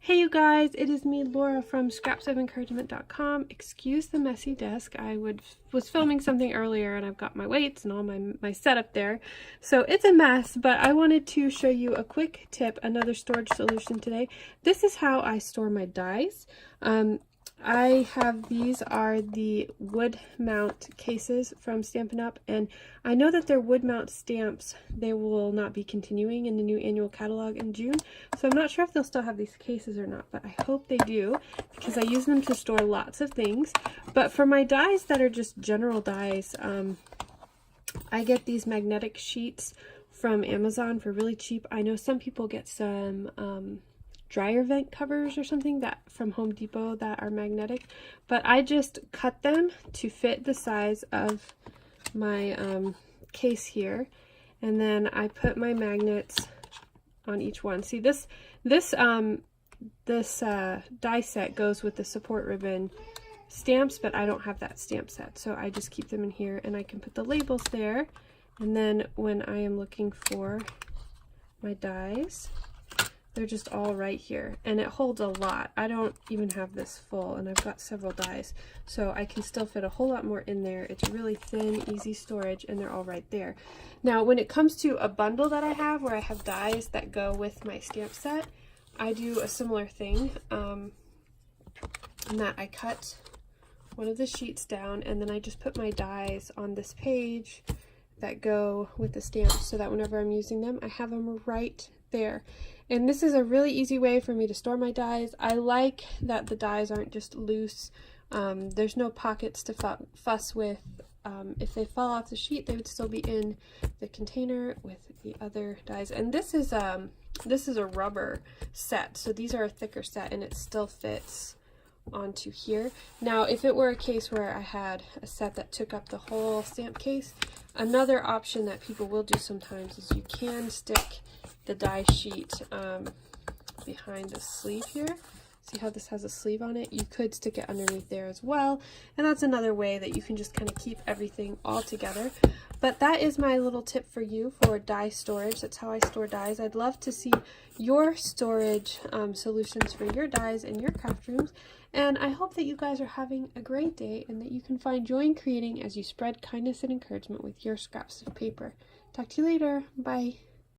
Hey you guys, it is me, Laura from scrapsofencouragement.com. Excuse the messy desk. Was filming something earlier and I've got my weights and all my setup there. So it's a mess, but I wanted to show you a quick tip, another storage solution today. This is how I store my dies. These are the wood mount cases from Stampin' Up, and I know that their wood mount stamps, they will not be continuing in the new annual catalog in June, so I'm not sure if they'll still have these cases or not, but I hope they do, because I use them to store lots of things. But for my dies that are just general dies, I get these magnetic sheets from Amazon for really cheap. I know some people get some dryer vent covers or something that from Home Depot that are magnetic, but I just cut them to fit the size of my case here, and then I put my magnets on each one. See, this die set goes with the support ribbon stamps, but I don't have that stamp set, so I just keep them in here, and I can put the labels there. And then when I am looking for my dies, they're just all right here, and it holds a lot. I don't even have this full, and I've got several dies, so I can still fit a whole lot more in there. It's really thin, easy storage, and they're all right there. Now, when it comes to a bundle that I have where I have dies that go with my stamp set, I do a similar thing, in that I cut one of the sheets down, and then I just put my dies on this page that go with the stamps, so that whenever I'm using them, I have them right there. And this is a really easy way for me to store my dies. I like that the dies aren't just loose. There's no pockets to fuss with. If they fall off the sheet, they would still be in the container with the other dies. And this is a rubber set, so these are a thicker set, and it still fits onto here. Now, if it were a case where I had a set that took up the whole stamp case, another option that people will do sometimes is you can stick the die sheet behind the sleeve here. See how this has a sleeve on it? You could stick it underneath there as well, and that's another way that you can just kind of keep everything all together. But that is my little tip for you for die storage. That's how I store dies. I'd love to see your storage solutions for your dies in your craft rooms, and I hope that you guys are having a great day and that you can find joy in creating as you spread kindness and encouragement with your scraps of paper. Talk to you later. Bye.